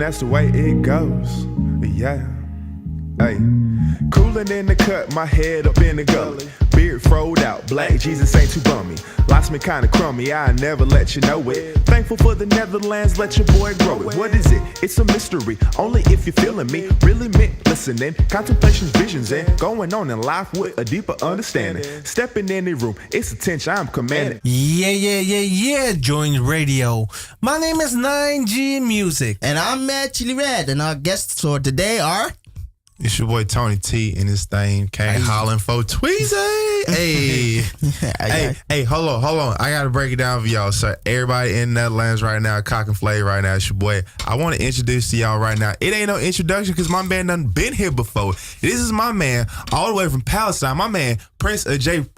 that's the way it goes. Yeah. Hey, cooling in the cut, my head up in the gully. Beard froed out, black Jesus ain't too bummy. Lots me kinda crummy, I never let you know it. Thankful for the Netherlands, let your boy grow it. What is it? It's a mystery, only if you're feeling me. Really meant listening, contemplations, visions, and going on in life with a deeper understanding. Stepping in the room, it's attention, I'm commanding. Yeah, Joint Radio. My name is 9G Music. And I'm Mad Chili Red, and our guests for today are... It's your boy Tony T and this thing came hollering for Tweezy. Hey, hold on. I gotta break it down for y'all. So everybody in Netherlands right now, cock and flay right now, it's your boy. I want to introduce to y'all right now. It ain't no introduction because my man done been here before. This is my man all the way from Palestine. My man Prince Jeruz.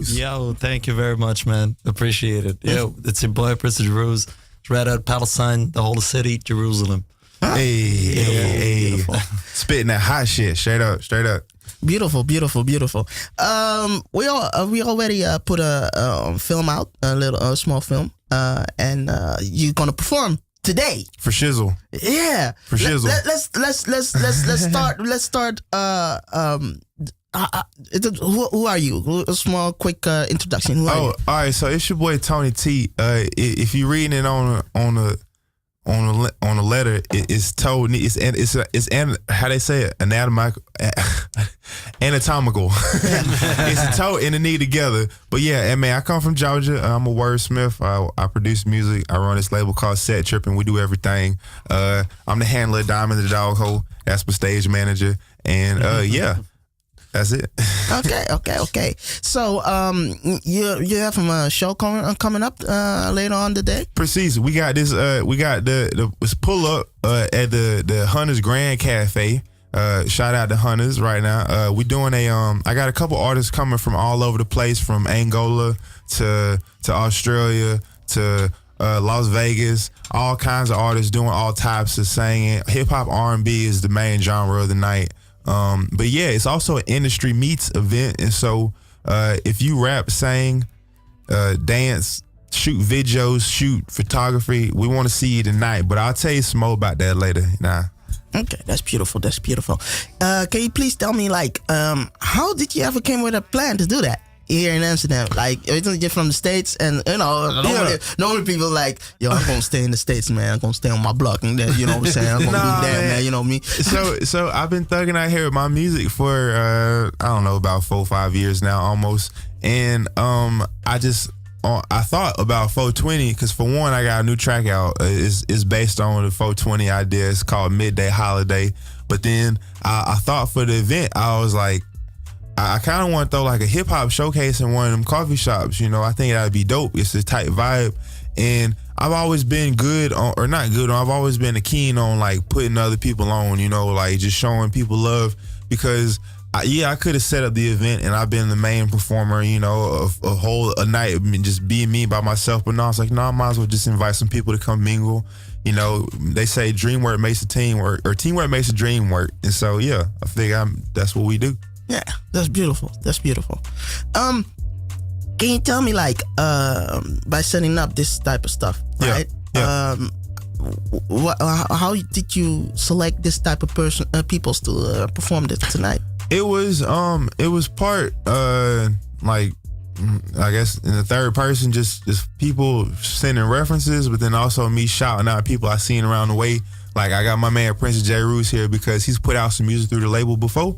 Yo, thank you very much, man. Appreciate it. Yo, it's your boy Prince Jeruz. It's right out of Palestine, the whole city, Jerusalem. Hey. Spitting that hot shit, straight up. Beautiful. We already put a film out, a small film, and you're gonna perform today for shizzle. Yeah, for shizzle. Let's start. Who are you? A small, quick introduction. Who are you? All right. So it's your boy Tony T. If you're reading it on the letter, it's told it's how they say it, anatomical. It's told in the knee together. But yeah, and man, I come from Georgia. I'm a wordsmith. I produce music. I run this label called Tripp'n. We do everything. I'm the handler of Diamond the Dog Hole. That's my stage manager. And yeah. That's it. Okay. So, you have a show coming up later on today. Precisely. We got this. We got the pull up at the Hunters Grand Cafe. Shout out to Hunters right now. We doing I got a couple artists coming from all over the place, from Angola to Australia to Las Vegas. All kinds of artists doing all types of singing. Hip hop, R&B is the main genre of the night. But yeah, it's also an industry meets event. And so if you rap, sing, dance, shoot videos, shoot photography, we want to see you tonight. But I'll tell you some more about that later. Okay, that's beautiful. Can you please tell me, how did you ever came with a plan to do that here in Amsterdam? Like, you're from the States, and normally people like, yo, I'm gonna stay in the States, man. I'm gonna stay on my block, and then, you know what I'm saying? I'm gonna do that, man. You know me. So I've been thugging out here with my music for I don't know, about 4 or 5 years now, almost. And I thought about 420 because, for one, I got a new track out. It's based on the 420 idea. It's called Midday Holiday. But then I thought for the event, I was like, I kind of want to throw like a hip hop showcase in one of them coffee shops. You know, I think that'd be dope. It's a tight vibe. And I've always been I've always been keen on like putting other people on, you know, like just showing people love, because I could have set up the event and I've been the main performer, you know, a night just being me by myself. But no, I was like, no, I might as well just invite some people to come mingle. You know, they say dream work makes the team work, or teamwork makes the dream work. And so, yeah, I think that's what we do. Yeah, that's beautiful. Can you tell me, by setting up this type of stuff, right? Yeah. How did you select this type of people to perform this tonight? It was part I guess in the third person, just people sending references, but then also me shouting out people I seen around the way. Like, I got my man Prince Jeruz here because he's put out some music through the label before.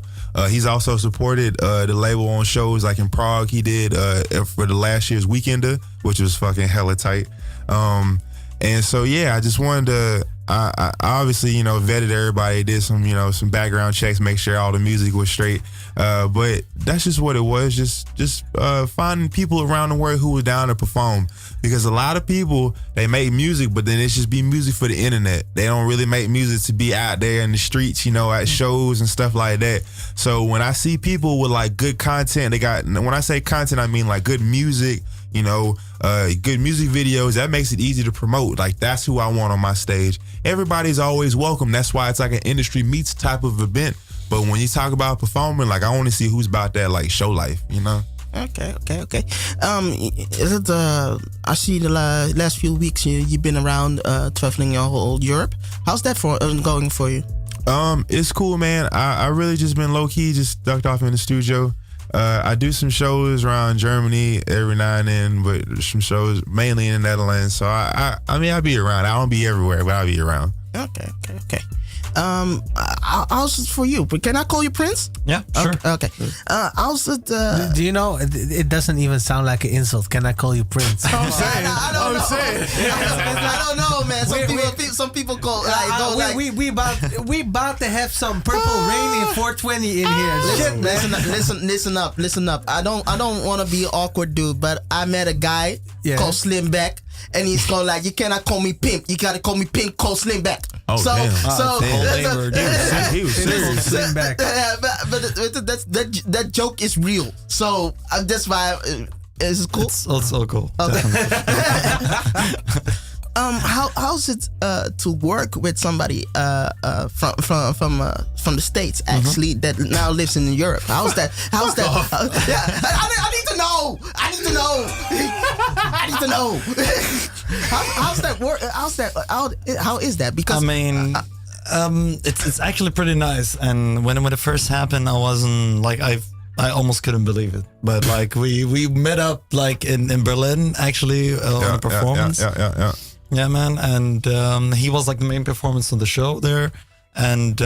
He's also supported the label on shows like in Prague. He did for the last year's Weekender, which was fucking hella tight. And so, yeah, I just wanted to, I obviously, you know, vetted everybody, did some, you know, some background checks, make sure all the music was straight. But that's just what it was, just finding people around the world who were down to perform. Because a lot of people, they make music, but then it's just be music for the internet. They don't really make music to be out there in the streets, you know, at shows and stuff like that. So when I see people with like good content, when I say content, I mean like good music, you know, good music videos, that makes it easy to promote. Like, that's who I want on my stage. Everybody's always welcome. That's why it's like an industry meets type of event. But when you talk about performing, like, I want to see who's about that like show life, you know? Okay. Is it? I see the last few weeks you've been around traveling your whole Europe. How's that going for you? It's cool, man. I really just been low key, just ducked off in the studio. I do some shows around Germany every now and then, but some shows mainly in the Netherlands. So I mean, I'll be around. I won't be everywhere, but I'll be around. Okay. How's it for you? Can I call you Prince? Yeah, sure. Okay. How's it? Do you know, it doesn't even sound like an insult. Can I call you Prince? I'm saying. I don't know. I don't know, man. Some people call. We about to have some Purple Rain in 420 in here. Shit, man. Listen up. I don't want to be an awkward dude, but I met a guy called Slimback, and he's going like, you cannot call me pimp. You gotta call me pimp. Call Slimback. Oh, damn. He was serious. Slimback. But that joke is real. So that's why it's cool. It's so cool. Okay. How's it to work with somebody from the States actually that now lives in Europe? How's that? I need to know. How's that work? How is that? Because I mean, it's actually pretty nice. And when it first happened, I wasn't like I almost couldn't believe it. But like we met up like in Berlin actually on a performance. Yeah, man. And he was like the main performance on the show there. And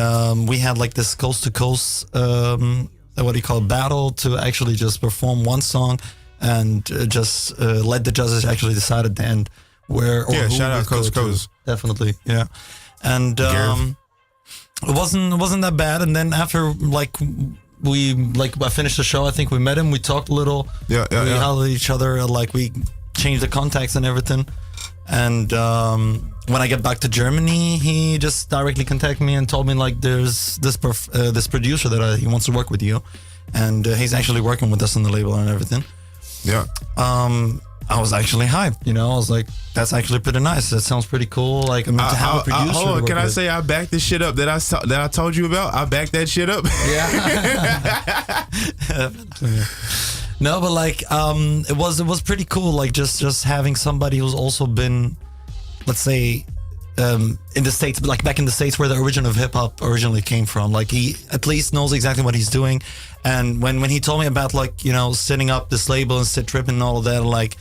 we had like this coast to coast, what do you call it, battle to actually just perform one song and just let the judges actually decide at the end where. Shout out Coast to Coast. Definitely, yeah. And it wasn't that bad. And then after I finished the show, I think we met him, we talked a little. We hollered at each other, like we changed the contacts and everything. And when I get back to Germany, he just directly contacted me and told me like there's this producer that he wants to work with you, and he's actually working with us on the label and everything. Yeah. I was actually hyped, you know. I was like, that's actually pretty nice. That sounds pretty cool. Like, I mean, to have a producer. Hold on, can I say I backed this shit up that I told you about? I backed that shit up. Yeah. No, but like, it was pretty cool. Like, just having somebody who's also been, let's say, in the States, like back in the States where the origin of hip hop originally came from. Like, he at least knows exactly what he's doing. And when he told me about, like, you know, setting up this label and Tripp'n and all of that, like,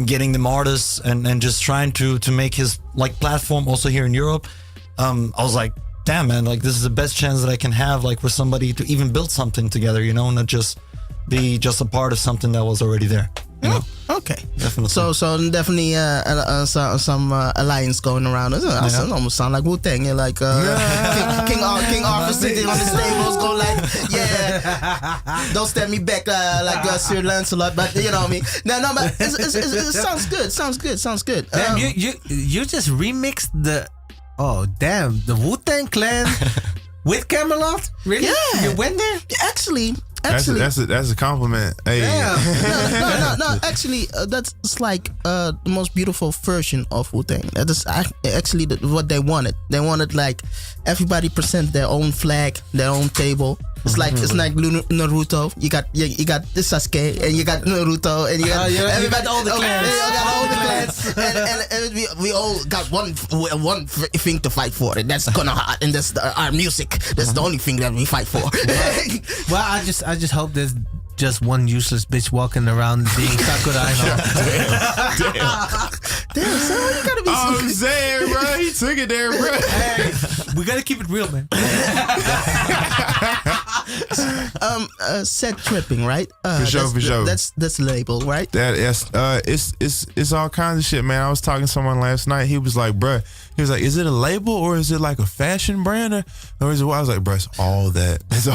getting them artists and just trying to make his like platform also here in Europe, I was like, damn, man, like, this is the best chance that I can have, like, for somebody to even build something together, you know, not just be just a part of something that was already there. You know? Okay. Definitely. So definitely some alliance going around. It almost sound like Wu-Tang. You're like King Arthur sitting on his tables going like, yeah, don't stab me back like Sir Lancelot. But you know what I mean. No, but it sounds good. Sounds good. Damn, you just remixed the the Wu-Tang Clan with Camelot. Really? Yeah. You went there? Actually, that's a compliment. Hey. Yeah. No. Actually, that's like the most beautiful version of Wu-Tang. That is actually what they wanted. They wanted like everybody present their own flag, their own table. It's like Naruto. You got the Sasuke, and you got Naruto, and you got everybody. All the clans. All the clans, and we all got one thing to fight for, and that's gonna hot, and that's our music. That's the only thing that we fight for. Well, I just hope there's just one useless bitch walking around being Sakurai. Damn, son, you gotta be. I'm saying, bro, he took it there, bro. Hey, we gotta keep it real, man. Said Tripp'n, right? For sure. That's the label, right? It's all kinds of shit, man. I was talking to someone last night. He was like, bruh, is it a label or is it like a fashion brand or is it what? I was like, bruh, it's all that. It's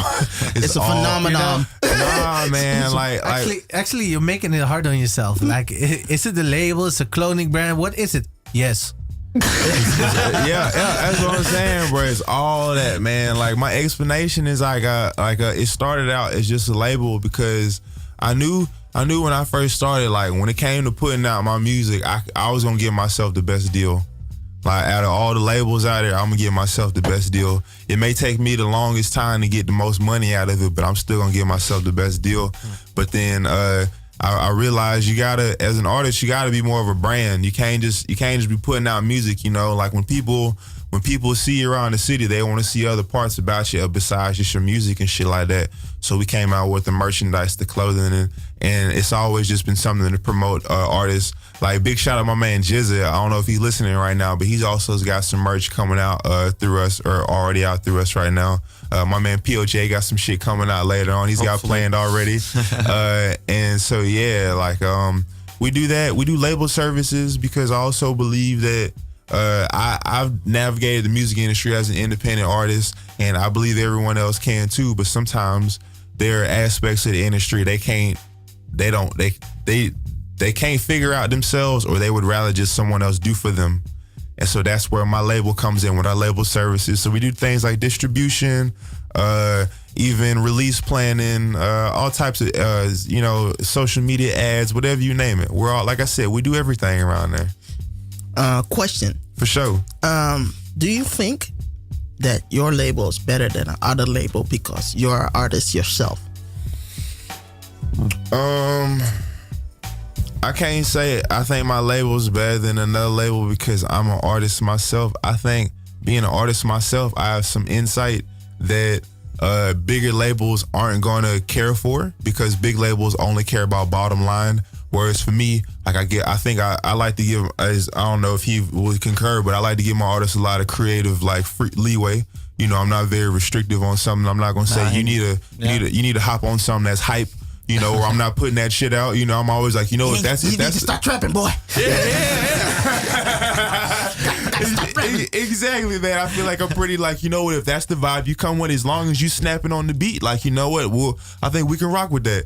a phenomenon. You know? Nah, man. Actually, you're making it hard on yourself. Like, is it a label? It's a clothing brand? What is it? Yes. yeah, that's what I'm saying, bro. It's all that, man. Like, my explanation is it started out as just a label because I knew when I first started, like when it came to putting out my music, I was gonna give myself the best deal Like out of all the labels out there, I'm gonna give myself the best deal. It may take me the longest time to get the most money out of it, but I'm still gonna give myself the best deal. But then I realized you gotta, as an artist, you gotta be more of a brand. You can't just be putting out music. You know, like when people see you around the city, they want to see other parts about you besides just your music and shit like that. So we came out with the merchandise, the clothing, and it's always just been something to promote artists. Like big shout out my man Jizza. I don't know if he's listening right now, but he's also got some merch coming out through us, or already out through us right now. My man POJ got some shit coming out later on. He's got planned already. And so yeah, like we do that. We do label services because I also believe that I've navigated the music industry as an independent artist, and I believe everyone else can too. But sometimes there are aspects of the industry they can't figure out themselves, or they would rather just someone else do for them. And so that's where my label comes in with our label services. So we do things like distribution, even release planning, all types of, social media ads, whatever you name it. We're all, like I said, we do everything around there. Question. For sure. Do you think that your label is better than another label because you're an artist yourself? I can't say it. I think my label is better than another label because I'm an artist myself. I think being an artist myself, I have some insight that bigger labels aren't going to care for, because big labels only care about bottom line. Whereas for me, like I like to give, I don't know if he would concur, but I like to give my artists a lot of creative, like, free leeway. You know, I'm not very restrictive on something. I'm not gonna say you need to hop on something that's hype. You know, or I'm not putting that shit out. You know, I'm always like, you know, You need to start trapping, boy. Exactly, man. I feel like I'm pretty, like, you know what, if that's the vibe you come with, as long as you snapping on the beat, like, you know what, well, I think we can rock with that.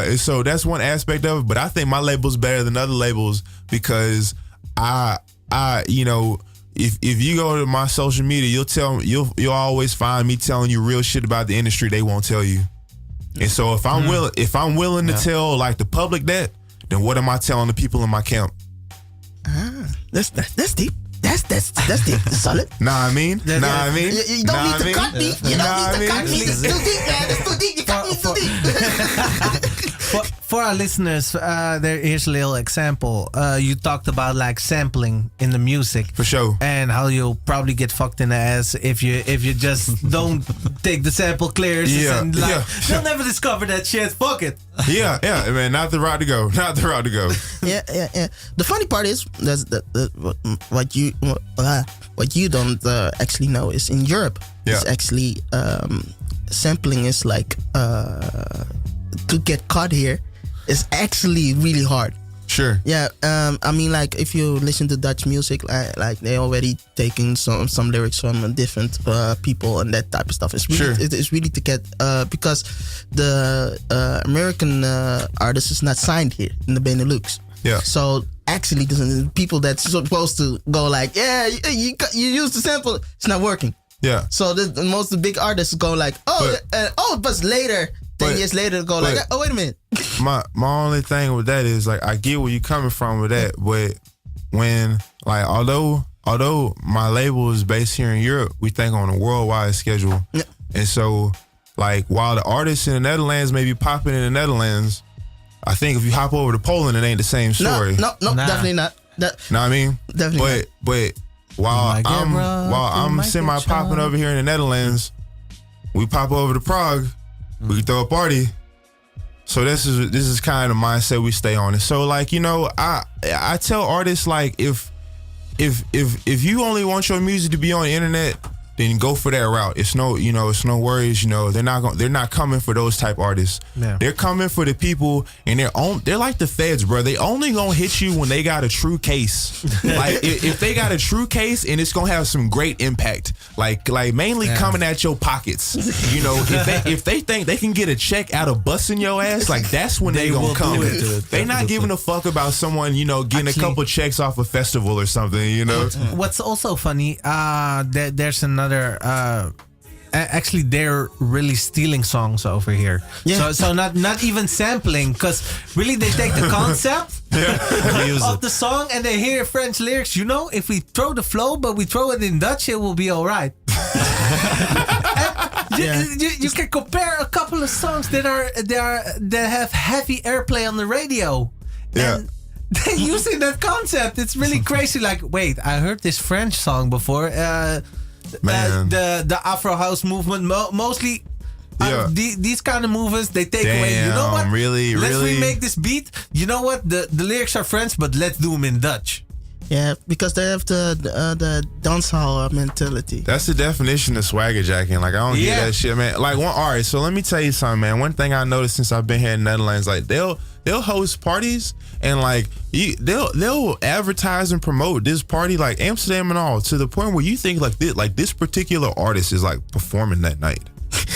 And so that's one aspect of it. But I think my label's better than other labels because I you know, if you go to my social media, you'll always find me telling you real shit about the industry they won't tell you. And so if I'm willing to tell, like, the public that, then what am I telling the people in my camp? That's deep. That's deep. That's solid. Nah, I mean. You don't need to cut me. You don't need to cut me. It's too deep, man. It's too deep. You cut me too deep. For our listeners, here's a little example. You talked about, like, sampling in the music, For sure. and how you'll probably get fucked in the ass if you just don't take the sample clears. Yeah, And, like, yeah. they'll never discover that shit. Fuck it. Yeah, man. Not the route to go. Not the route to go. Yeah. The funny part is what you don't actually know is in Europe. Yeah. It's actually sampling is like to get caught here is actually really hard. Sure. Yeah, I mean, like, if you listen to Dutch music, like they already taking some lyrics from different people and that type of stuff. It's really, Sure. it's really to get because the American artist is not signed here in the Benelux. Yeah. So actually, the people that's supposed to go like, yeah, you use the sample, it's not working. Yeah. So most of the big artists go like, but later. 10 years later, go like, oh, wait a minute. My only thing with that is, like, I get where you're coming from with that, but when, like, although my label is based here in Europe, we think on a worldwide schedule. Yeah. And so, like, while the artists in the Netherlands may be popping in the Netherlands, I think if you hop over to Poland, it ain't the same story. No, Nah. definitely not. Know what I mean? Definitely not. But while might get I'm rough, you might semi get popping shot. over here in the Netherlands, we pop over to Prague, we throw a party. So this is kind of the mindset we stay on. And so, like, you know, I tell artists, like, if you only want your music to be on the internet, then go for that route. It's no worries. You know, they're not coming for those type artists. Yeah. They're coming for the people, and they're like the feds, bro. They only gonna hit you when they got a true case. Like, if they got a true case, and it's gonna have some great impact. Like mainly coming at your pockets. You know, if they think they can get a check out of busting your ass, like, that's when they gonna will come. do it. They not giving a fuck about someone, you know, getting Actually, a couple checks off a festival or something. You know. What's also funny, there's another actually they're really stealing songs over here. Yeah. So not even sampling, because really they take the concept of the song and they hear French lyrics. You know, if we throw the flow but we throw it in Dutch, it will be all right. You can compare a couple of songs that have heavy airplay on the radio. Yeah. And they're using that concept. It's really crazy. Like, wait, I heard this French song before. Man. The Afro House movement, mostly these kind of movements, they take away. You know what? Really, let's really? remake this beat. You know what? The lyrics are French, but let's do them in Dutch. Yeah, because they have the dancehall mentality. That's the definition of swagger jacking. Like, I don't get that shit, man. Like, all right, so let me tell you something, man. One thing I noticed since I've been here in the Netherlands, like, they'll host parties and like they'll advertise and promote this party, like Amsterdam and all, to the point where you think like this particular artist is like performing that night.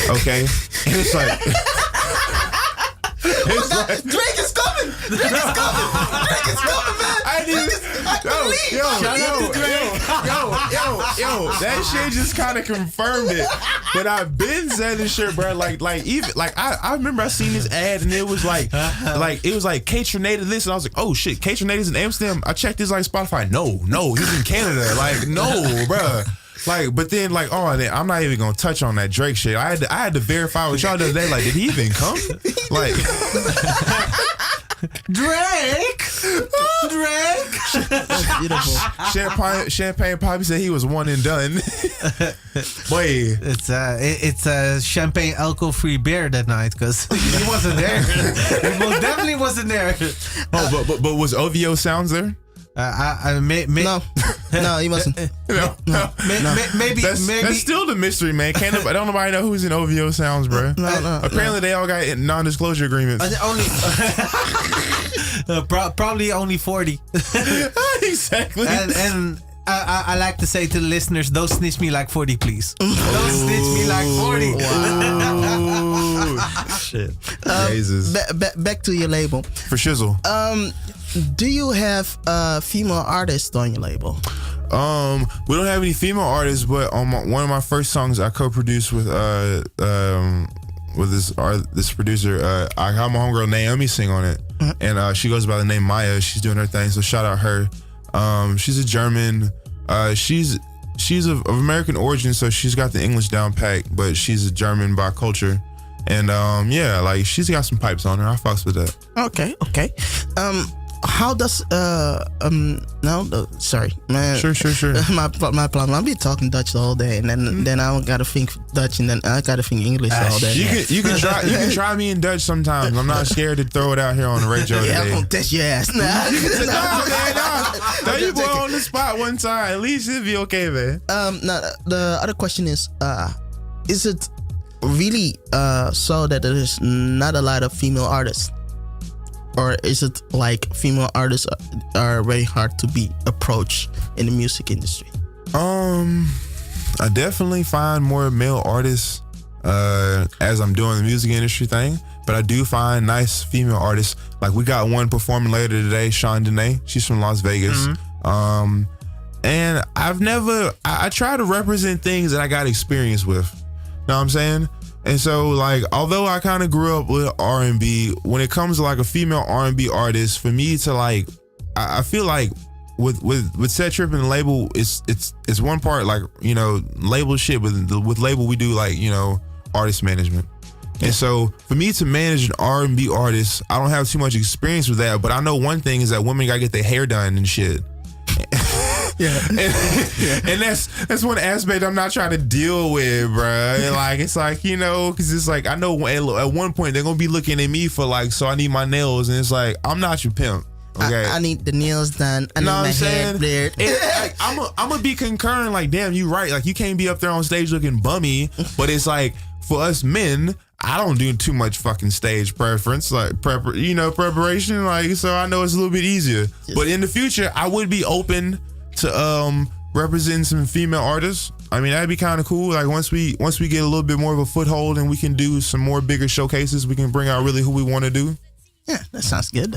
Okay, and it's like. Drake is coming! Drake is coming! Drake is coming, man! Yo, that shit just kind of confirmed it. But I've been saying this shit, bro. Like even like I remember I seen this ad and it was like it was like K-Tornado this, and I was like, oh shit, K-Tornado's in Amsterdam. I checked this like Spotify. No, he's in Canada. Like, no, bro. Like, but then like, I'm not even gonna touch on that Drake shit. I had to verify with y'all the other day. Like, did he even come? Like, Drake. Beautiful. Champagne Poppy said he was one and done. Boy, It's a champagne alcohol-free beer that night, because he wasn't there. He most definitely wasn't there. oh, but was OVO Sounds there? No, he wasn't. Maybe That's still the mystery, man. I don't nobody know who's in OVO Sounds, bro. No. Apparently, they all got non-disclosure agreements. Only probably only 40. Exactly. And I like to say to the listeners, don't snitch me like 40, please. Don't snitch me like 40. Wow. Shit. Jesus. Back to your label. For shizzle. Do you have female artists on your label? We don't have any female artists, but on one of my first songs I co-produced with this producer, I have my homegirl Naomi sing on it, and she goes by the name Maya. She's doing her thing, so shout out her. She's a German. She's of American origin, so she's got the English down pat, but she's a German by culture. And like she's got some pipes on her. I fucks with that. Okay. How does sorry, man. Sure. my problem. I'll be talking Dutch the whole day, and then I gotta think Dutch, and then I gotta think English all day. You can try me in Dutch sometimes. I'm not scared to throw it out here on the radio today. I'm gonna test your ass. Nah. Throw you boy on the spot one time. At least it'll be okay, man. Now the other question is it really so that there is not a lot of female artists? Or is it like female artists are very hard to be approached in the music industry? I definitely find more male artists as I'm doing the music industry thing, but I do find nice female artists. Like we got one performing later today, Sean Dene. She's from Las Vegas. And I try to represent things that I got experience with. Know what I'm saying? And so, like, although I kind of grew up with R&B, when it comes to like a female R&B artist, for me to like, I feel like with Set Tripp'n label, it's one part like, you know, label shit. With label, we do like, you know, artist management. And so for me to manage an R&B artist, I don't have too much experience with that. But I know one thing is that women gotta get their hair done and shit. And that's one aspect I'm not trying to deal with, bro. And like it's like, you know, because it's like I know at one point they're gonna be looking at me for like, so I need my nails, and it's like I'm not your pimp. Okay, I need the nails done. I need my hair cleared. Like, I'm gonna be concurring. Like, damn, you right. Like you can't be up there on stage looking bummy. But it's like for us men, I don't do too much fucking stage preference, like preparation. Like, so I know it's a little bit easier. But in the future, I would be open to representing some female artists. I mean, that'd be kind of cool. Like once we get a little bit more of a foothold and we can do some more bigger showcases, we can bring out really who we want to do. Yeah, that sounds good.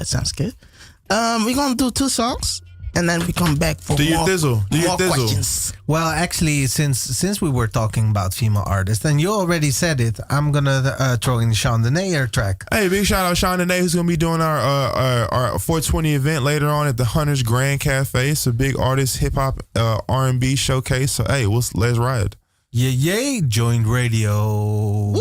We're gonna do 2 songs. and then we come back for Do your more, thizzle. Do your more thizzle. questions. Well, actually, since we were talking about female artists, and you already said it, I'm gonna throw in Sean Denayer track. Hey, big shout out Sean Denayer, who's gonna be doing our 420 event later on at the Hunters Grand Cafe. It's a big artist hip hop R&B showcase. So hey, let's ride. Yay, Joint Radio.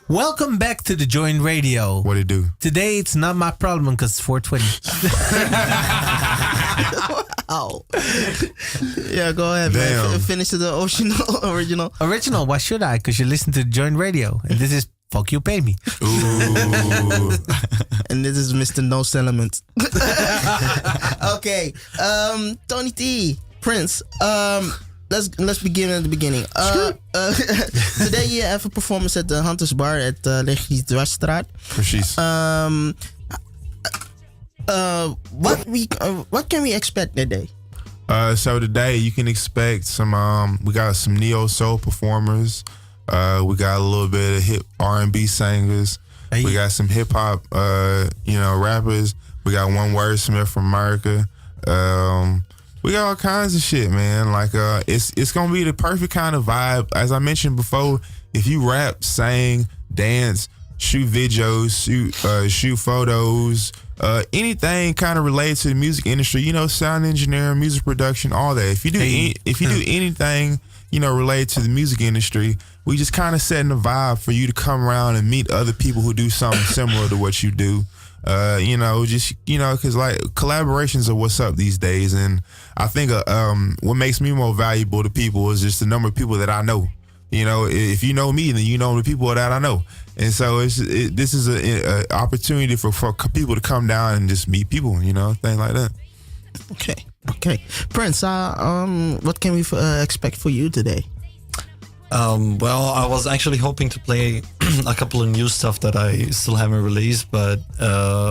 Welcome back to the Joint Radio. What it do? Today it's not my problem because it's 420. Oh, yeah. Go ahead, man. Damn. Finish the original. Original, why should I? Because you listen to the Joint Radio. And this is Fuck You Pay Me. Ooh. And this is Mr. No Settlement. Okay. Tony T, Prince. Let's begin at the beginning. Today you have a performance at the Hunters Bar at Legies Dwarsstraat. Precies. What can we expect that day? So today you can expect some. We got some neo soul performers. We got a little bit of hip R&B singers. Hey. We got some hip hop, rappers. We got one wordsmith from America. We got all kinds of shit, man. Like, it's gonna be the perfect kind of vibe. As I mentioned before, if you rap, sing, dance, shoot videos, shoot photos, anything kind of related to the music industry, sound engineering, music production, all that. If you do anything, related to the music industry, we just kind of setting the vibe for you to come around and meet other people who do something similar to what you do. Because like collaborations are what's up these days, and I think what makes me more valuable to people is just the number of people that I know. If you know me, then you know the people that I know, and so this is an opportunity for people to come down and just meet people, thing like that. Okay. Prince, what can we expect for you today? Well, I was actually hoping to play a couple of new stuff that I still haven't released, but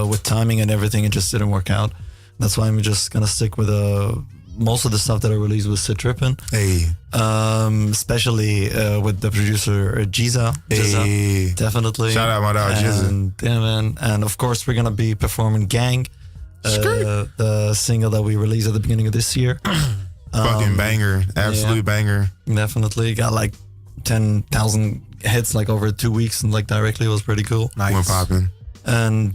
with timing and everything, it just didn't work out. That's why I'm just gonna stick with most of the stuff that I released with Tripp'n. Hey, especially with the producer Giza. Hey. Definitely. Shout out my dog Giza. Yeah, man. And of course, we're gonna be performing "Gang," the single that we released at the beginning of this year. Fucking banger, absolute banger. Definitely got like 10,000 hits like over 2 weeks, and like directly, it was pretty cool. Nice. Went popping. And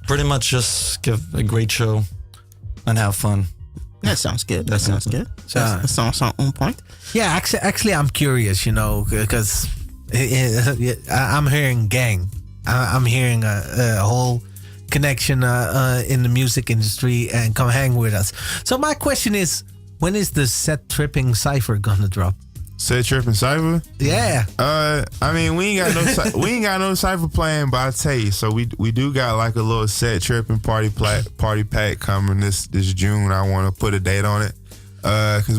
pretty much just give a great show and have fun. That sounds good. That sounds on point. Yeah, actually I'm curious, because I'm hearing gang. I'm hearing a whole connection in the music industry, and come hang with us. So my question is, when is the Set Tripping Cypher gonna drop? Set Tripp'n Cypher? Yeah. I mean, we ain't got no cypher playing, but I tell you, so we do got like a little Set Tripp'n party pack coming this June. I want to put a date on it, because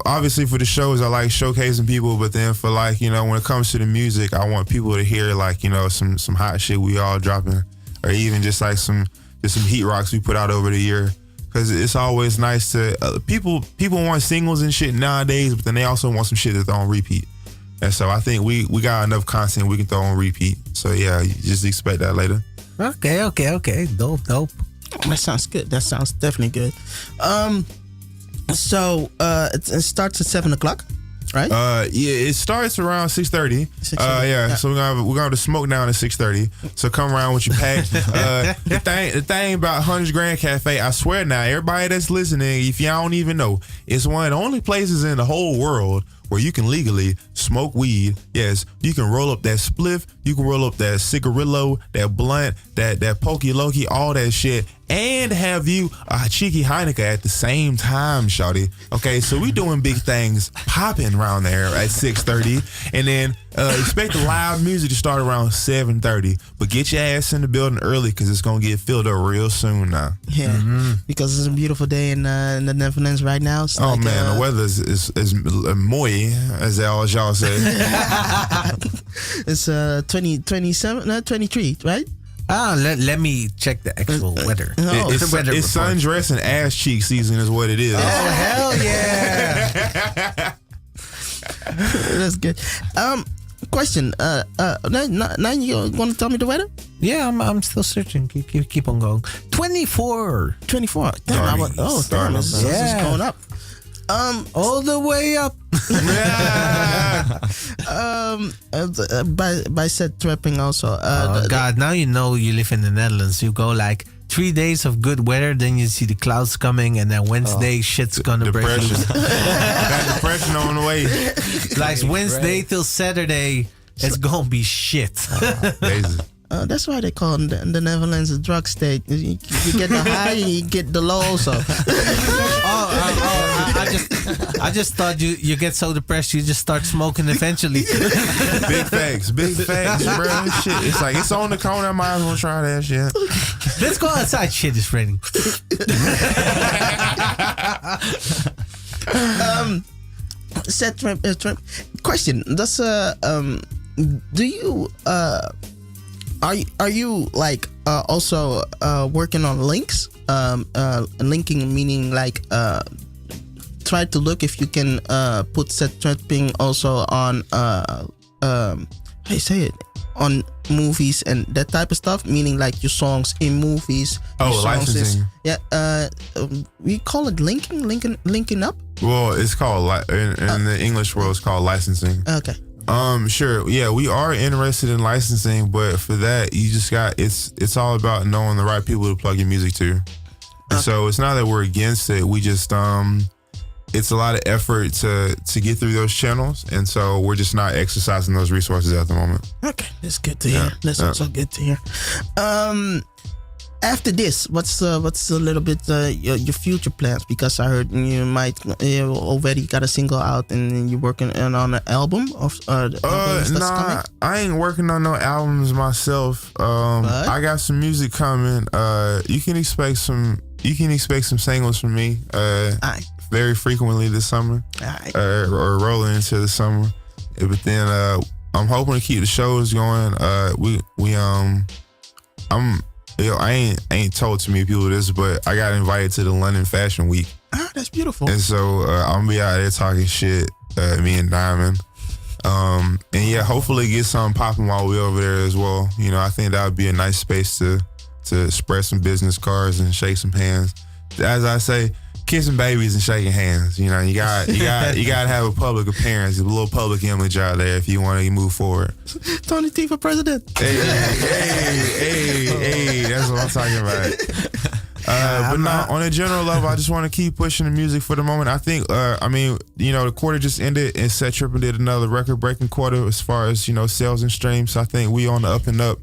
obviously for the shows I like showcasing people, but then for like when it comes to the music, I want people to hear like some hot shit we all dropping, or even just like some heat rocks we put out over the year. Because it's always nice to people want singles and shit nowadays, but then they also want some shit that's on repeat. And so I think we got enough content we can throw on repeat. So yeah, you just expect that later. Okay. Dope. That sounds good. That sounds definitely good. So it starts at 7:00, right? Yeah, it starts around 6:30. So we're gonna have the smoke down at 6:30. So come around with your pack. The thing about Hunters Grand Cafe, I swear now, everybody that's listening, if y'all don't even know, it's one of the only places in the whole world where you can legally smoke weed. Yes, you can roll up that spliff, you can roll up that cigarillo, that blunt, that pokey loki, all that shit, and have you a cheeky Heineken at the same time, shawty. Okay, so we doing big things popping around there at 6:30, and then expect the live music to start around 7:30. But get your ass in the building early, because it's gonna get filled up real soon now. Yeah, because it's a beautiful day in the Netherlands right now. It's the weather is mooi, as y'all say. It's 23, right? Let me check the actual weather. It's sundress and ass cheek season is what it is. Oh, hell yeah. That's good. Question. Now you want to tell me the weather? Yeah, I'm still searching. Keep on going. 24. 24. Damn, damn, it's going up. All the way up. By said Tripp'n also. God, now you know you live in the Netherlands. You go like 3 days of good weather, then you see the clouds coming, and then Wednesday shit's gonna break loose. Got depression on the way. Like Wednesday till Saturday, it's gonna be shit. Crazy. That's why they call the Netherlands a drug state. You get the high and you get the low also. I just thought you get so depressed you just start smoking eventually. Big facts, bro. Shit, it's like it's on the corner. I might as well try that shit. Let's go outside. Shit is raining. Said Trump. Question: does do you are you like also working on links? Linking meaning like try to look if you can put set Tripp'n also on how you say it, on movies and that type of stuff. Meaning like your songs in movies. Oh, licensing. We call it linking up. Well, it's called in the English world, it's called licensing. Okay. Sure. Yeah, we are interested in licensing, but for that, you just got it's all about knowing the right people to plug your music to. And so it's not that we're against it. We just it's a lot of effort to get through those channels, and so we're just not exercising those resources at the moment. Okay, that's good to hear. That's also good to hear. After this, what's a little bit your future plans? Because I heard you might already got a single out and you're working on an album of Nah, I ain't working on no albums myself. I got some music coming. You can expect some singles from me. Very frequently this summer. Or rolling into the summer. But then I'm hoping to keep the shows going. I ain't told too many people this, but I got invited to the London Fashion Week. Ah, that's beautiful. And so I'm gonna be out there talking shit, me and Diamond. And yeah, hopefully get something popping while we're over there as well. You know, I think that would be a nice space to spread some business cards and shake some hands. As I say, kissing babies and shaking hands. You know, you got to have a public appearance, a little public image out there if you want to move forward. Tony T for president. Hey, that's what I'm talking about. But no, on a general level, I just want to keep pushing the music for the moment. I think, the quarter just ended and Set Tripp'n did another record-breaking quarter as far as, sales and streams. So I think we on the up and up.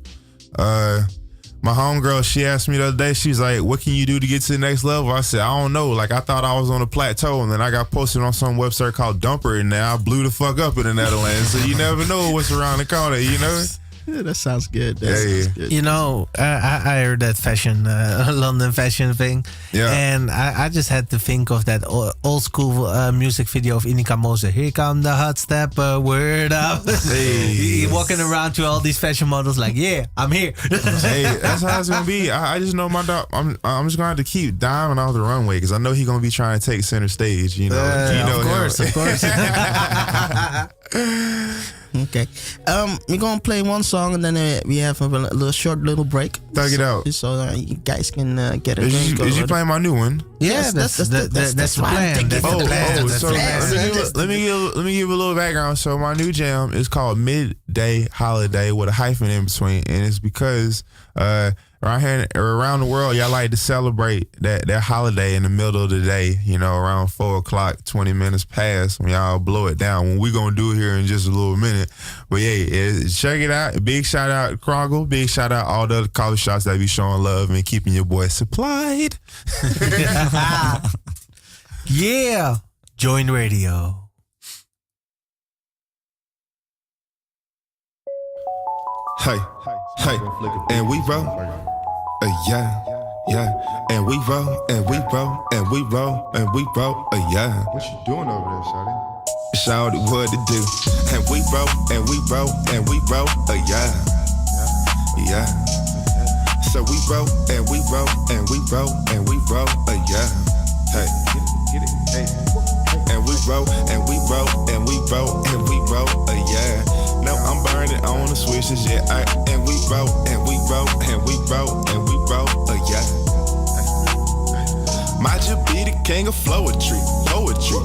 My homegirl, she asked me the other day, she was like, what can you do to get to the next level? I said, I don't know. Like, I thought I was on a plateau, and then I got posted on some website called Dumper, and now I blew the fuck up in the Netherlands. So you never know what's around the corner, Yeah, that sounds good. Sounds good. I heard that London fashion thing. Yeah. And I just had to think of that old school music video of Inika Mose. Here come the hot stepper, word up. He walking around to all these fashion models like, yeah, I'm here. Hey, that's how it's going to be. I just know my dog, I'm just going to have to keep diving off the runway because I know he's going to be trying to take center stage. Of course. Okay. We're gonna play one song and then we have a short little break. Thug it out. So you guys can get a drink. Is you playing my new one? Yeah, that's the plan. Let me give a little background. So my new jam is called Midday Holiday with a hyphen in between, and it's because around here around the world, y'all like to celebrate that holiday in the middle of the day, around 4:00, 20 minutes past, when y'all blow it down. When we gonna do it here in just a little minute. But yeah, check it out. Big shout out to Krogel. Big shout out all the other coffee shops that be showing love and keeping your boy supplied. Yeah. Join radio. Hey, and we roll. Yeah. And we roll, and we roll, and we roll, and we roll. Yeah. What you doing over there, Shawty? Shawty, what to do? And we roll, and we roll, and we roll. Yeah. So we roll, and we roll, and we roll, and we roll. Yeah. Hey, get it. Hey. and we roll, and we roll, and we roll, and we roll. Yeah. No, I'm burning on the switches. Yeah. And we roll, and we roll, roll, and we roll, yeah. Might just be the king of poetry.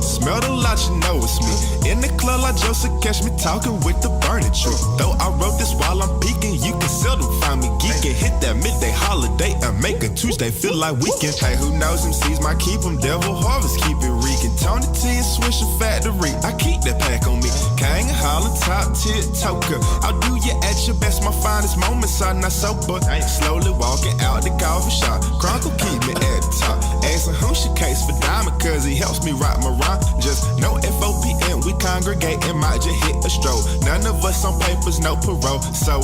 Smell the lot, you know it's me. In the club like Joseph, catch me talking with the burning tree. Though I wrote this while I'm peeking, you can seldom find me geeking. Hit that midday holiday and make a Tuesday feel like weekend. Hey, who knows them seeds might keep them. Devil harvest, keep it reeking. Tony T and Swisher Factory, I keep that pack on me. King of Holland, top tier toker. I'll do you at your best, my finest moments are not sober. Slowly walking out the coffee shop. Chronicle keep me at the top. Asking who she case for diamond, cause he helps me write my rhyme. Just no FOPN, we congregate and might just hit a stroll. None of us on papers, no parole. So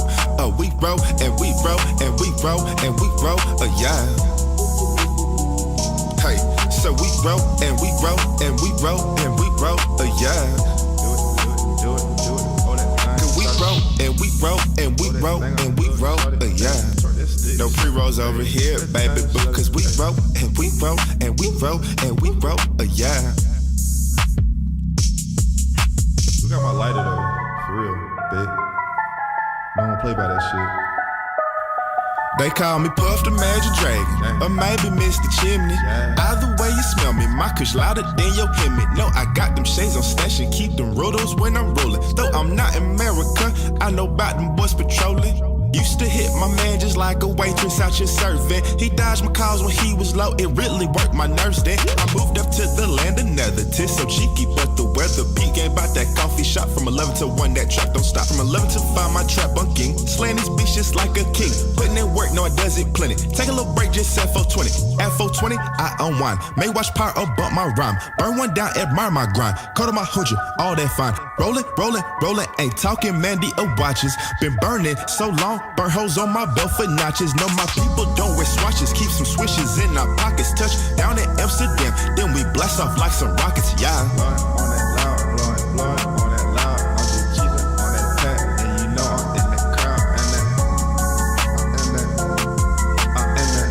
we roll and we roll and we roll and we roll, yeah. Hey, so we roll and we roll and we roll and we roll, yeah. Do it. Cause we roll and we roll and we roll and we roll, yeah. No pre-rolls over here, baby boo. Cause we roll and we roll and we roll and we roll, yeah. We got my lighter though, for real, babe. Don't play by that shit. They call me Puff the Magic Dragon, or maybe Mr. Chimney. Either way you smell me, my kush louder than your Hemi. No, I got them shades on stash and keep them rotos when I'm rolling. Though I'm not America, I know about them boys patrolling. Used to hit my man just like a waitress out your serving. He dodged my calls when he was low, it really worked my nerves then. I moved up to the land of nether, tis so cheeky, but the weather peak ain't about that coffee shop. From 11 to 1, that trap don't stop. From 11 to 5, my trap bunking. Slaying these bitches just like a king. Putting in work, no, I does it plenty. Take a little break, just at 420. At 420, I unwind. May watch power up, bump my rhyme. Burn one down, admire my grind. Call to my 100, all that fine. Rolling, ain't talking Mandy or watches. Been burning so long, burn holes on my belt for notches. No, my people don't wear swatches. Keep some swishes in our pockets. Touch down in Amsterdam, then we blast off like some rockets, yeah. Blowing on that loud, blowing on that loud. I'm just cheating on that pack, and you know I'm in the crowd. And that, I'm in that.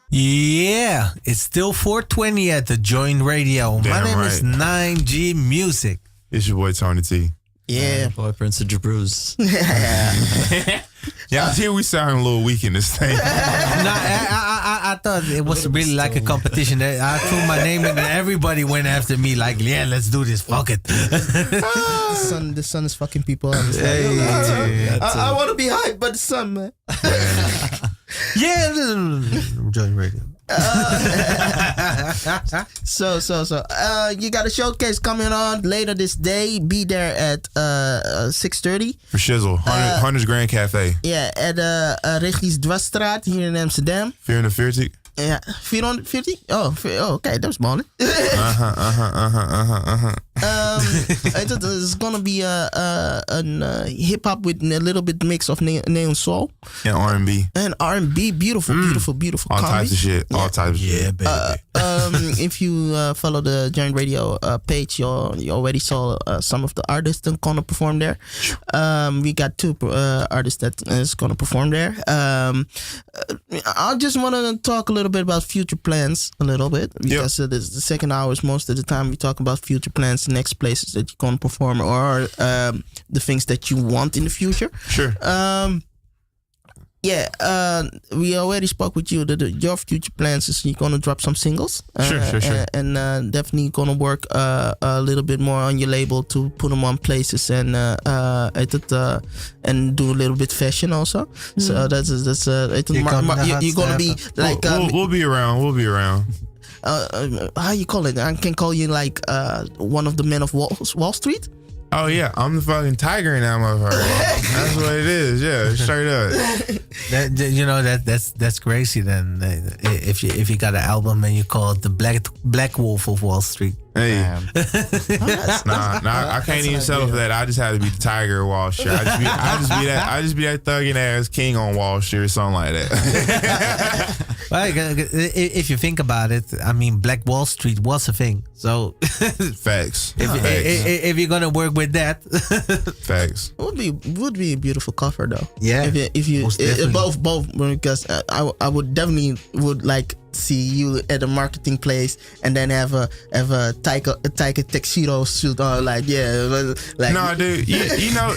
Yeah, it's still 420 at the Joint Radio. Damn My name right. is 9G Music. It's your boy Tony T. Yeah. Boy, Prince of Jeruz. Yeah, I hear we sound a little weak in this thing. I thought it was really like a competition. I threw my name in and everybody went after me like, yeah, let's do this. Fuck it. The sun is fucking people up. It's like, I want to be hyped, but the sun, man. Yeah, Joint Radio. So, you got a showcase coming on later this day. Be there at 6:30. For shizzle, 100 Grand Cafe. Yeah, at Regis Dwarsstraat hier in Amsterdam. 440. Ja, 440? Oh, okay, dat is mooi. It's gonna be a hip hop with a little bit mix of neo soul And R&B. and R&B. Beautiful All combi. types of shit. All types of shit. baby. If you follow the Joint Radio page, you already saw some of the artists that gonna perform there. We got two artists that is gonna perform there. I just want to talk a little bit about future plans a little bit, because the second hour is most of the time we talk about future plans, next places that you're gonna perform, or the things that you want in the future. Sure. Yeah, we already spoke with you that your future plans is you're gonna drop some singles. Sure. And definitely gonna work a little bit more on your label to put them on places and and do a little bit fashion also. So that's you're gonna be like we'll be around. We'll be around. How you call it? I can call you like one of the men of Wall Street. Oh yeah, I'm the fucking tiger in that motherfucker. That's what it is. Yeah, straight up. That's crazy. Then if you got an album and you call it the Black Wolf of Wall Street. Hey, I can't even settle for that. I just had to be the tiger of Wall Street. I just be that thugging ass king on Wall Street or something like that. Well, if you think about it, I mean, Black Wall Street was a thing. So Facts. If you're gonna work with that, facts. Would be a beautiful cover though. Yeah, if you both because I would definitely would like see you at a marketing place and then have a tiger tuxedo suit on, like no, dude, you know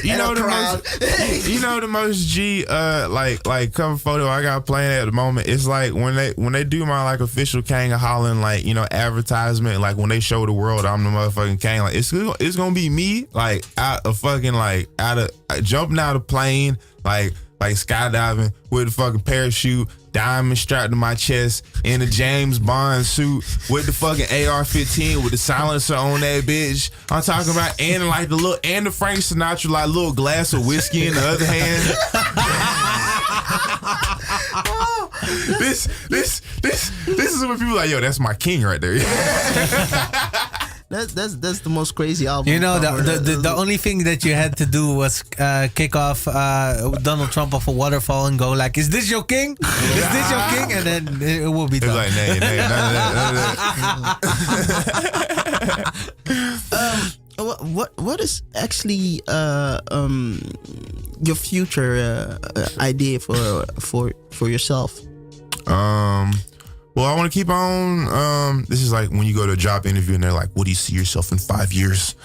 the most G like cover photo I got playing at the moment. It's like when they do my like official King of Holland advertisement, like when they show the world I'm the motherfucking king, like it's gonna be me like out of fucking like jumping out of plane like skydiving with a fucking parachute, diamond strapped to my chest, in a James Bond suit with the fucking AR-15 with the silencer on that bitch. I'm talking about and like the Frank Sinatra like little glass of whiskey in the other hand. This is what people like, yo, that's my king right there. That's the most crazy album. You know, the only thing that you had to do was kick off Donald Trump off a waterfall and go like, "Is this your king? Is this your king?" And then it will be done. It's like, nay, none of that. What is actually your future idea for yourself? Well, I want to keep on. This is like when you go to a job interview and they're like, "What do you see yourself in 5 years?"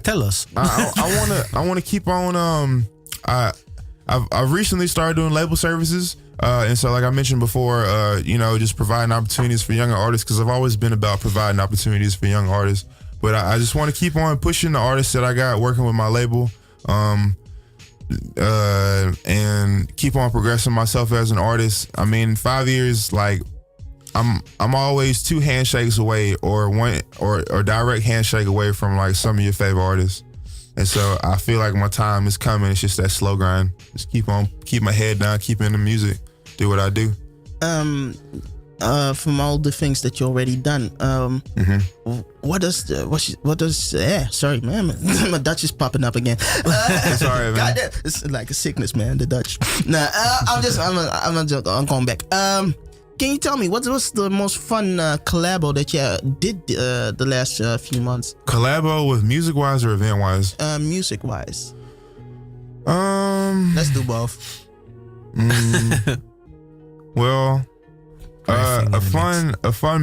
Tell us. I want to keep on. I've recently started doing label services, and so like I mentioned before, just providing opportunities for younger artists, because I've always been about providing opportunities for young artists. But I just want to keep on pushing the artists that I got working with my label. And keep on progressing myself as an artist. I mean, 5 years, like I'm always 2 handshakes away or one or direct handshake away from like some of your favorite artists. And so I feel like my time is coming. It's just that slow grind. Just keep my head down, keep in the music, do what I do. From all the things that you already done, sorry, man, my Dutch is popping up again. Sorry, man. Goddamn, it's like a sickness, man. The Dutch. Nah, I'm going back. Can you tell me what was the most fun collabo that you did the last few months? Collabo with music wise or event wise? Music wise. Let's do both. Well. A fun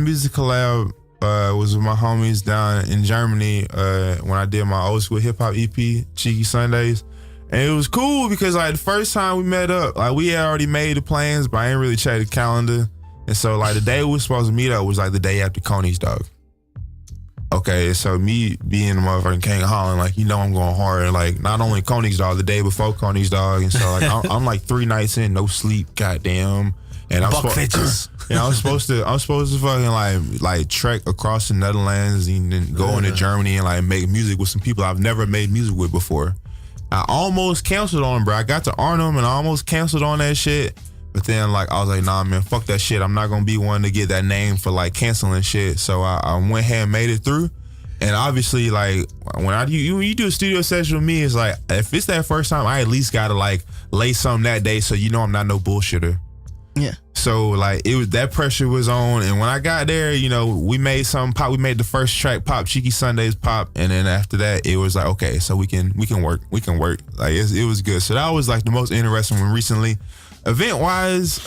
music collab was with my homies down in Germany when I did my old school hip hop EP, Cheeky Sundays, and it was cool because like the first time we met up, like we had already made the plans, but I ain't really checked the calendar, and so like the day we were supposed to meet up was like the day after Coney's Dog. Okay, so me being the motherfucking King of Holland, like I'm going hard, and like not only Coney's Dog, the day before Coney's Dog, and so like I'm like 3 nights in, no sleep, goddamn. And I'm supposed to fucking like trek across the Netherlands and then go into Germany and like make music with some people I've never made music with before. I almost canceled on them, bro. I got to Arnhem and I almost canceled on that shit. But then like I was like, nah, man, fuck that shit. I'm not gonna be one to get that name for like canceling shit. So I went ahead and made it through. And obviously, like when you do a studio session with me, it's like if it's that first time, I at least gotta like lay something that day so I'm not no bullshitter. Yeah. So like it was that pressure was on, and when I got there, we made something pop. We made the first track pop, Cheeky Sundays pop, and then after that, it was like okay, so we can work. Like it was good. So that was like the most interesting one recently. Event wise,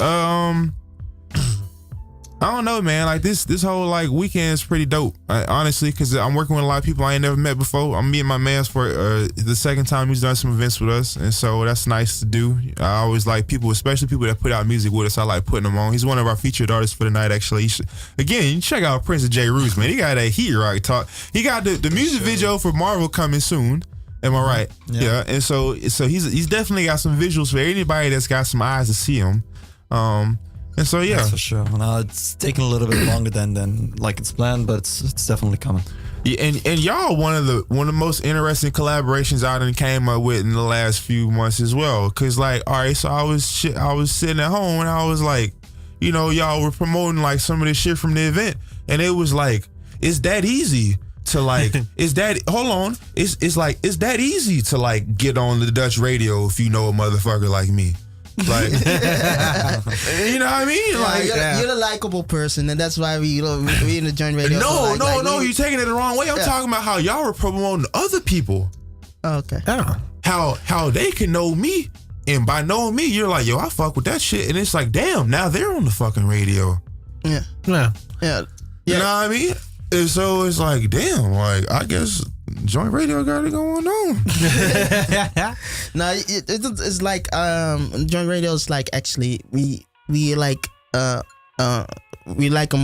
I don't know, man. Like this whole like weekend is pretty dope. Honestly, because I'm working with a lot of people I ain't never met before. I'm meeting my mans for the second time he's done some events with us, and so that's nice to do. I always like people, especially people that put out music with us. I like putting them on. He's one of our featured artists for the night. Actually, again, you check out Prince of Jeruz, man. He got that heat right talk. He got the music video for Marvel coming soon. Am I right? Yeah. And so he's definitely got some visuals for anybody that's got some eyes to see him. And so That's for sure. Now it's taking a little bit longer than like it's planned, but it's definitely coming. Yeah, and y'all one of the most interesting collaborations I done came up with in the last few months as well. Cause like, all right, so I was sitting at home and I was like, you know, y'all were promoting like some of this shit from the event, and it was like, it's that easy to like, it's that that easy to like get on the Dutch radio if you know a motherfucker like me. Like, you know what I mean? Like, you're a likable person, and that's why we in the joint radio. No, you're taking it the wrong way. I'm talking about how y'all were promoting other people. Okay. How they can know me, and by knowing me, you're like, yo, I fuck with that shit, and it's like, damn, now they're on the fucking radio. Yeah. You know what I mean? And so it's like, damn, like I guess joint radio got it going on. No, it's like joint radio is like actually we like we like a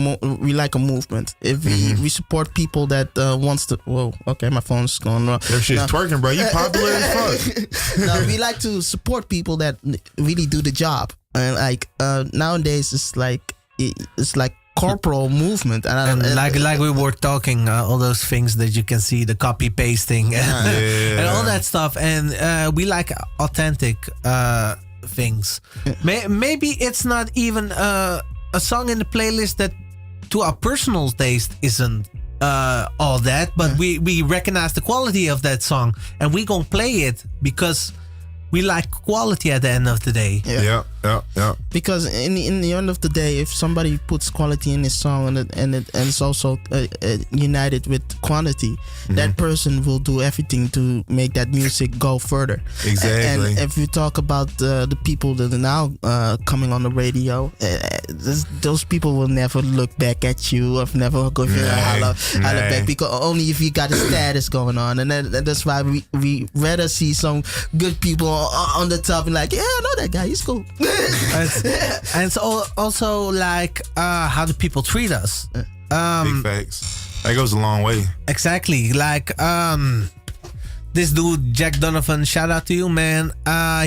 movement. If we support people that wants to. Whoa, okay, my phone's going wrong. That shit's twerking, bro. You popular as fuck. No, we like to support people that really do the job, and like nowadays it's like corporal movement, and like we were talking, all those things that you can see, the copy pasting and all that stuff, and we like authentic things. Maybe it's not even a song in the playlist that to our personal taste isn't all that, but we recognize the quality of that song, and we gonna play it because we like quality at the end of the day. Yeah. Because in the end of the day, if somebody puts quality in his song and it's also united with quantity, that person will do everything to make that music go further. Exactly. And if you talk about the people that are now coming on the radio, those people will never look back at you or never go holler back, because only if you got a status going on, and that's why we rather see some good people on the top and like, yeah, I know that guy, he's cool. And it's also like how do people treat us? Big facts. That goes a long way. Exactly. Like this dude Jack Donovan, shout out to you, man.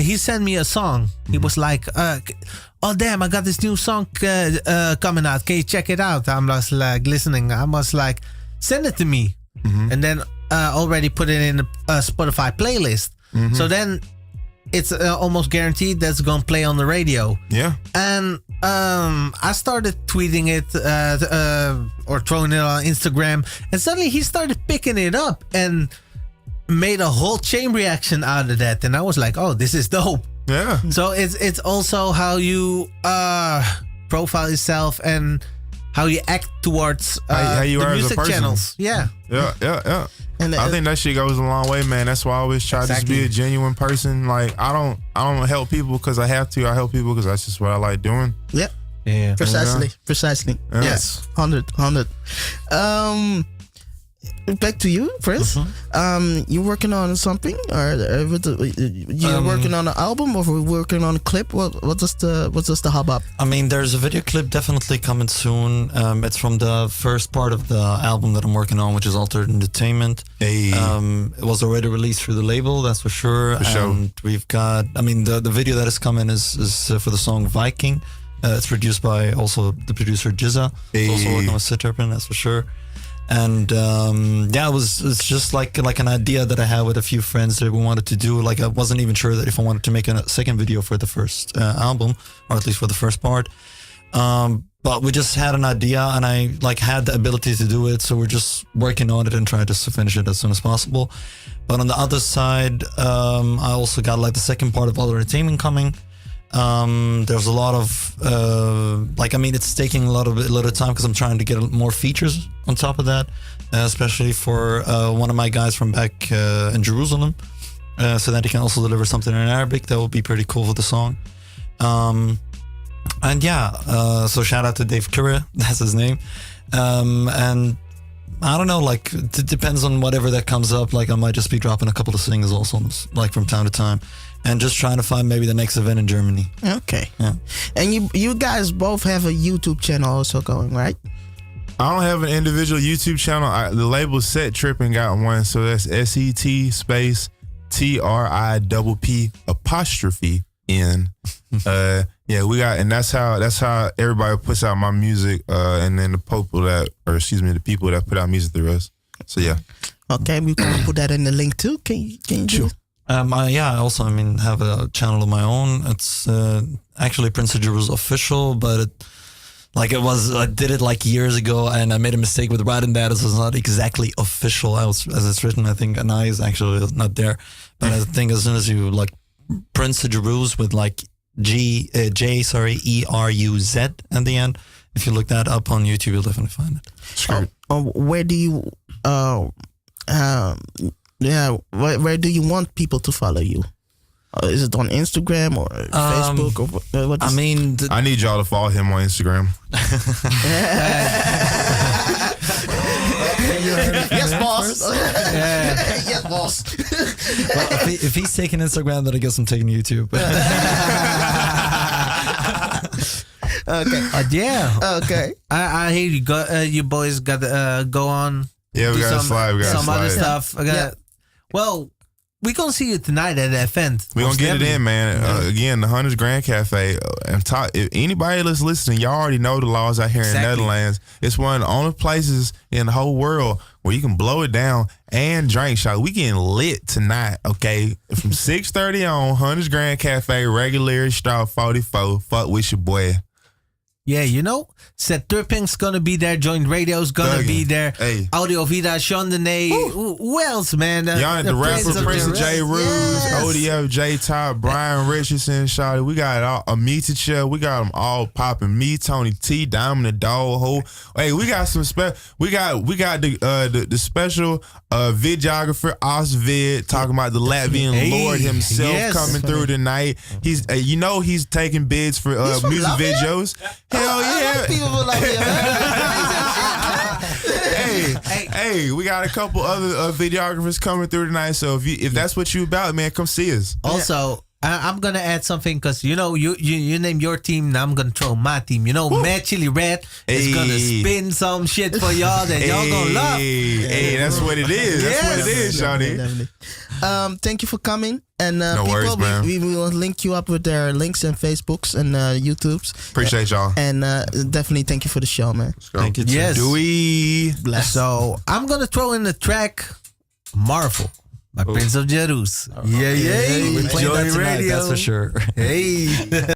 He sent me a song. He was like, oh damn, I got this new song coming out. Can you check it out? I'm just like listening. I was like, send it to me. And then already put it in a Spotify playlist. So then it's almost guaranteed that's gonna play on the radio. Yeah. And I started tweeting it or throwing it on Instagram, and suddenly he started picking it up and made a whole chain reaction out of that. And I was like, oh, this is dope. Yeah. So it's also how you profile yourself and how you act towards how you the are music as a person. channels. Yeah. And I think that shit goes a long way, man. That's why I always try to just be a genuine person. Like I don't help people because I have to. I help people because that's just what I like doing. Yeah. Precisely. Yeah. Yes. 100. Back to you, Prince. You working on something, or you working on an album, or we working on a clip? What is the hubbub? I mean, there's a video clip definitely coming soon. It's from the first part of the album that I'm working on, which is Altered Entertainment. Hey. It was already released through the label, that's for sure. And we've got, I mean, the video that is coming is for the song Viking. It's produced by also the producer Jizza. Hey. Also working with Tripp'n, that's for sure. And it's just like an idea that I had with a few friends that we wanted to do. Like I wasn't even sure that if I wanted to make a second video for the first album, or at least for the first part. But we just had an idea, and I like had the ability to do it, so we're just working on it and trying to finish it as soon as possible. But on the other side, I also got like the second part of Altered Entertainment coming. There's a lot of it's taking a little time because I'm trying to get more features on top of that, especially for one of my guys from back in Jerusalem, so that he can also deliver something in Arabic. That would be pretty cool for the song. And yeah, so shout out to Dave Curra, that's his name. And I don't know, like it depends on whatever that comes up. Like I might just be dropping a couple of singles also, like from time to time, and just trying to find maybe the next event in Germany. Okay. Yeah. And you guys both have a YouTube channel also going, right? I don't have an individual YouTube channel. The label Set Tripp'n got one, so that's SET space TRIPPN. Yeah, we got, and that's how everybody puts out my music, and then the people that put out music through us. So yeah. Okay, we can put that in the link too. Can you do it? I also have a channel of my own. It's actually Prince of Jeruz official, but I did it like years ago, and I made a mistake with writing that. It was not exactly official as it's written. I think an I is actually not there, but I think as soon as you like Prince of Jeruz with like ERUZ at the end, if you look that up on YouTube, you'll definitely find it. Sure. Where do you where do you want people to follow you? Is it on Instagram or Facebook or what? I mean, I need y'all to follow him on Instagram. Yes, boss. Yes, boss. well, if he's taking Instagram, then I guess I'm taking YouTube. Okay. Yeah. Okay. I hear you. You boys got to go on. Yeah, we do got to slide. We got to some slide. other stuff. Well, we gonna see you tonight at the event. We gonna get it in, man. Again, the Hunters Grand Cafe. If anybody that's listening, y'all already know the laws out here in the Netherlands. It's one of the only places in the whole world where you can blow it down and drink. Shot. We getting lit tonight, okay? From 6:30 on, Hunters Grand Cafe, regular Straw 44. Fuck with your boy. Yeah, you know, Set Tripp'n's gonna be there. Joint Radio's gonna be there. Hey. Audio Vida, Sean Dene. Who else, man? The rapper, Prince of Jeruz, Yes. ODF, J Top, Brian Richardson, Shawty. We got it all. Amita, we got them all popping. Me, Tony T, Diamond the Dog. Hey, we got some special. We got the special videographer Osvid talking about the Latvian Lord himself coming through tonight. He's he's taking bids for music Latvia? videos. Hell yeah. People will love you, Hey, we got a couple other videographers coming through tonight. So if that's what you about, man, come see us. Also, I'm gonna add something because you name your team, now I'm gonna throw my team. Mad Chili Red is gonna spin some shit for y'all that y'all gonna love. Hey, that's what it is. That's what it is, Shawty. Definitely. Thank you for coming. And No worries, man. we will link you up with their links and Facebooks and YouTubes. Appreciate y'all. And definitely thank you for the show, man. Thank you. Yes. Dewey. So I'm gonna throw in the track Marvel by Prince of Jeruz. Yeah. We played that Joint tonight, Radio. that's for sure. Hey.